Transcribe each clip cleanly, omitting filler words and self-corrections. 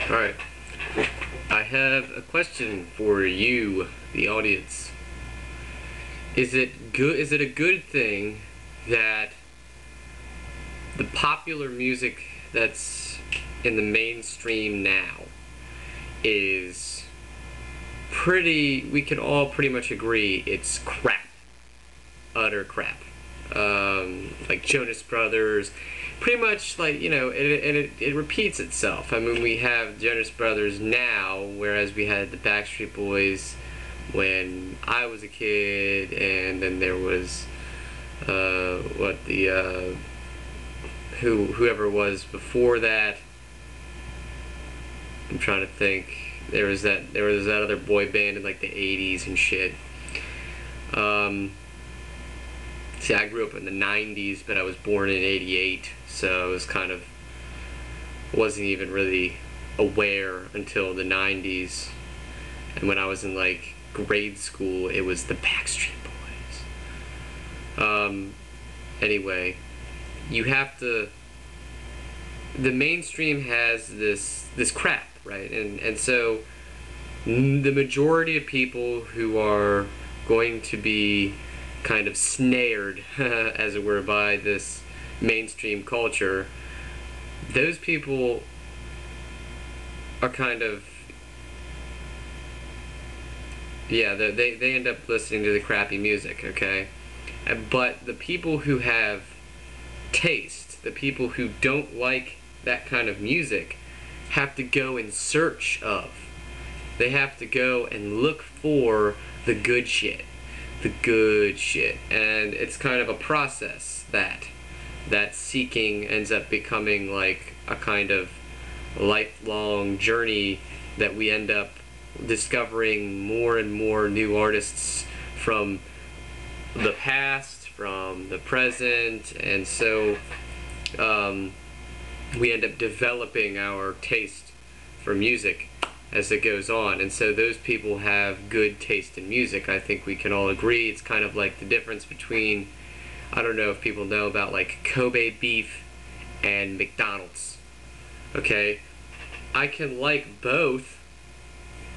Alright, I have a question for you, the audience. Is it a good thing that the popular music that's in the mainstream now is we can all pretty much agree it's crap. Utter crap. Like Jonas Brothers, pretty much like, it repeats itself. I mean, we have Jonas Brothers now, whereas we had the Backstreet Boys when I was a kid, and then there was whoever was before that. I'm trying to think. There was that other boy band in like the 80s and shit. See, I grew up in the 90s, but I was born in 88, so I was wasn't even really aware until the 90s. And when I was in like grade school, it was the Backstreet Boys. Anyway, the mainstream has this crap, right? And so the majority of people who are going to be kind of snared, as it were, by this mainstream culture, those people are kind of, they end up listening to the crappy music, okay? But the people who have taste, the people who don't like that kind of music, have to go in search of. They have to go and look for the good shit. The good shit. And it's kind of a process that seeking ends up becoming like a kind of lifelong journey that we end up discovering more and more new artists from the past, from the present, and so we end up developing our taste for music as it goes on. And so those people have good taste in music. I think we can all agree. It's kind of like the difference between, I don't know if people know about like Kobe beef and McDonald's. Okay? I can like both.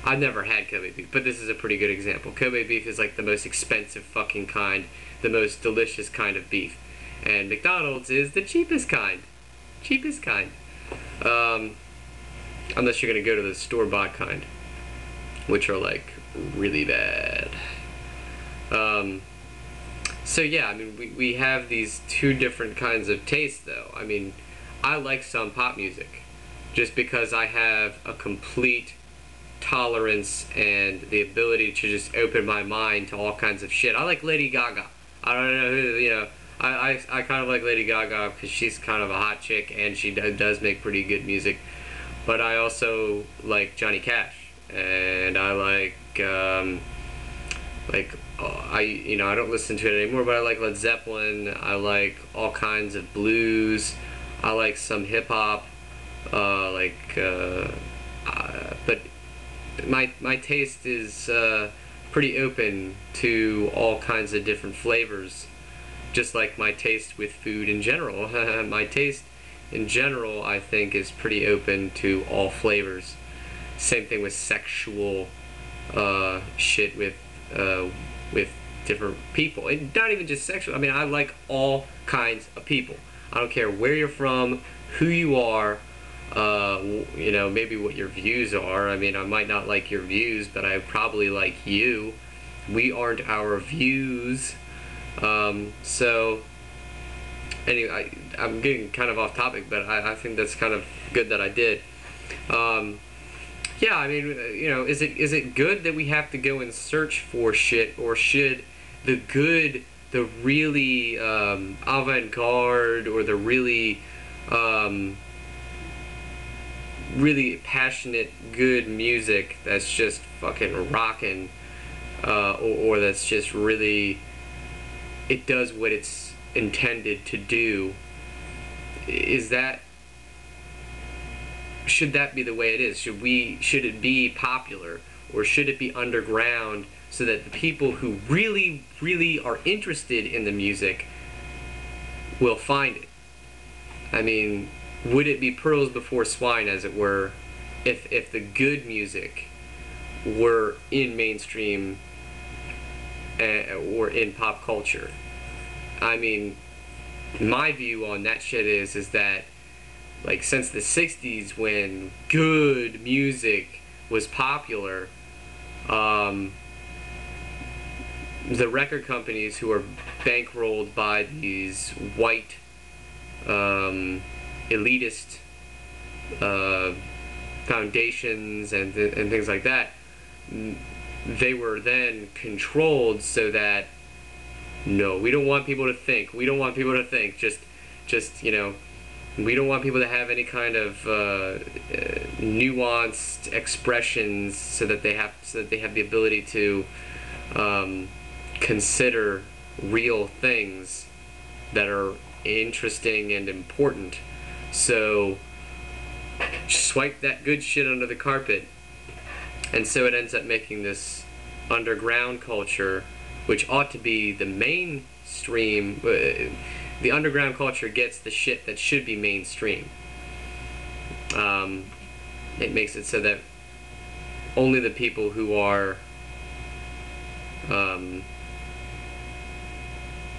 I've never had Kobe beef, but this is a pretty good example. Kobe beef is like the most expensive fucking kind, the most delicious kind of beef. And McDonald's is the cheapest kind. Cheapest kind. Unless you're going to go to the store-bought kind, which are like really bad. So yeah, I mean, we have these two different kinds of tastes though. I mean, I like some pop music just because I have a complete tolerance and the ability to just open my mind to all kinds of shit. I like Lady Gaga. I don't know who, I kind of like Lady Gaga because she's kind of a hot chick and she does make pretty good music. But I also like Johnny Cash, and I I don't listen to it anymore, but I like Led Zeppelin. I like all kinds of blues. I like some hip hop. But my taste is pretty open to all kinds of different flavors, just like my taste with food in general. My taste in general, I think, is pretty open to all flavors. Same thing with sexual shit with different people. And not even just sexual. I mean, I like all kinds of people. I don't care where you're from, who you are, maybe what your views are. I mean, I might not like your views, but I probably like you. We aren't our views. So anyway, I'm getting kind of off topic, but I think that's kind of good that I did. Yeah, I mean, is it good that we have to go and search for shit, or should the really avant-garde, or the really really passionate, good music that's just fucking rocking, or that's just really, it does what it's intended to do, should that be the way it is? Should it be popular, or should it be underground, so that the people who really, really are interested in the music will find it? I mean, would it be pearls before swine, as it were, if the good music were in mainstream or in pop culture? I mean, my view on that shit is that, like, since the 60s, when good music was popular, the record companies, who are bankrolled by these white elitist foundations and things like that, they were then controlled so that, no, we don't want people to think. We don't want people to think. Just you know, we don't want people to have any kind of nuanced expressions, so that they have the ability to consider real things that are interesting and important. So swipe that good shit under the carpet, and so it ends up making this underground culture, which ought to be the mainstream. The underground culture gets the shit that should be mainstream. It makes it so that only the people who are,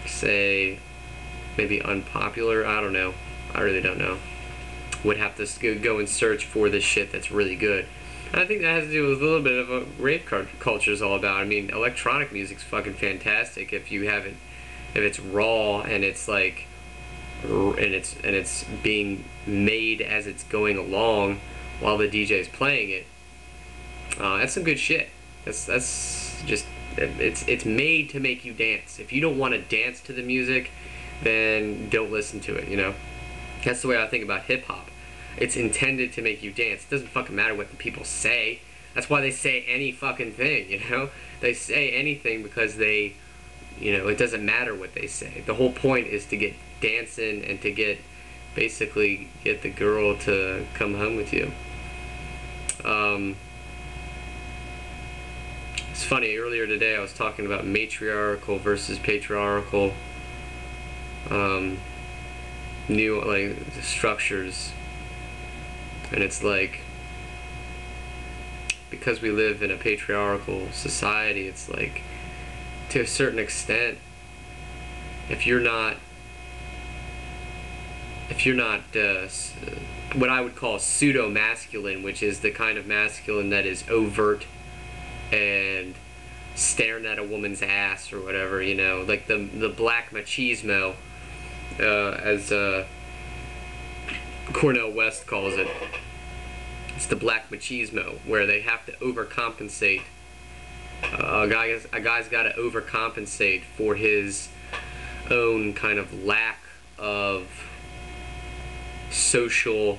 say, maybe unpopular, I don't know, I really don't know, would have to go and search for the shit that's really good. And I think that has to do with a little bit of what rave culture is all about. I mean, electronic music's fucking fantastic if you have it, if it's raw and it's like, and it's being made as it's going along while the DJ's playing it. That's some good shit. That's just, it's made to make you dance. If you don't want to dance to the music, then don't listen to it, you know? That's the way I think about hip-hop. It's intended to make you dance. It doesn't fucking matter what the people say. That's why they say any fucking thing, you know? They say anything because they, you know, it doesn't matter what they say. The whole point is to get dancing and to basically get the girl to come home with you. It's funny, earlier today I was talking about matriarchal versus patriarchal new, like, structures, and it's like, because we live in a patriarchal society, it's like, to a certain extent, if you're not what I would call pseudo-masculine, which is the kind of masculine that is overt and staring at a woman's ass or whatever, you know, like the black machismo, as Cornel West calls it. It's the black machismo, where they have to overcompensate. A guy's got to overcompensate for his own kind of lack of social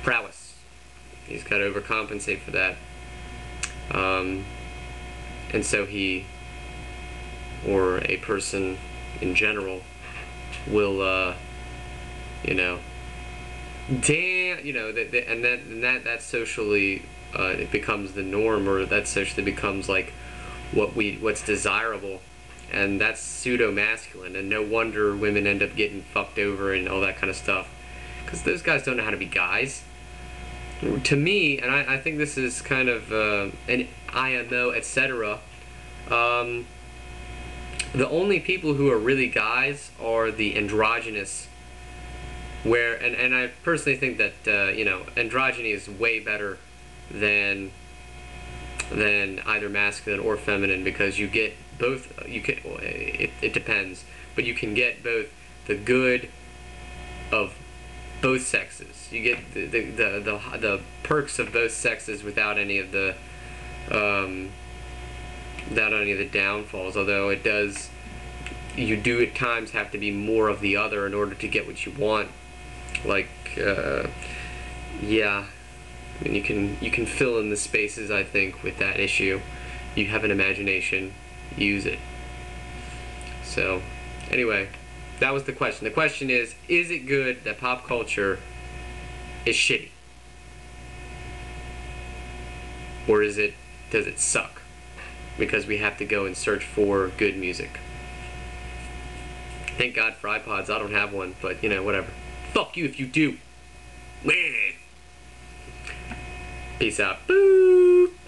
prowess. He's got to overcompensate for that. And so he, or a person in general, will, you know, damn, you know, that socially, it becomes the norm, or that socially becomes like what's desirable, and that's pseudo-masculine, and no wonder women end up getting fucked over and all that kind of stuff, because those guys don't know how to be guys. To me, and I think this is kind of an IMO, etc., the only people who are really guys are the androgynous, and I personally think that, you know, androgyny is way better than either masculine or feminine, because you get both. Well, it depends, but you can get both the good of both sexes. You get the perks of both sexes without any of the downfalls. Although you do at times have to be more of the other in order to get what you want. Like, yeah. I mean, you can fill in the spaces, I think, with that issue. You have an imagination, use it. So, anyway, that was the question. The question is it good that pop culture is shitty? Or does it suck? because we have to go and search for good music. Thank God for iPods. I don't have one, but you know, whatever. Fuck you if you do. Peace out. Boo!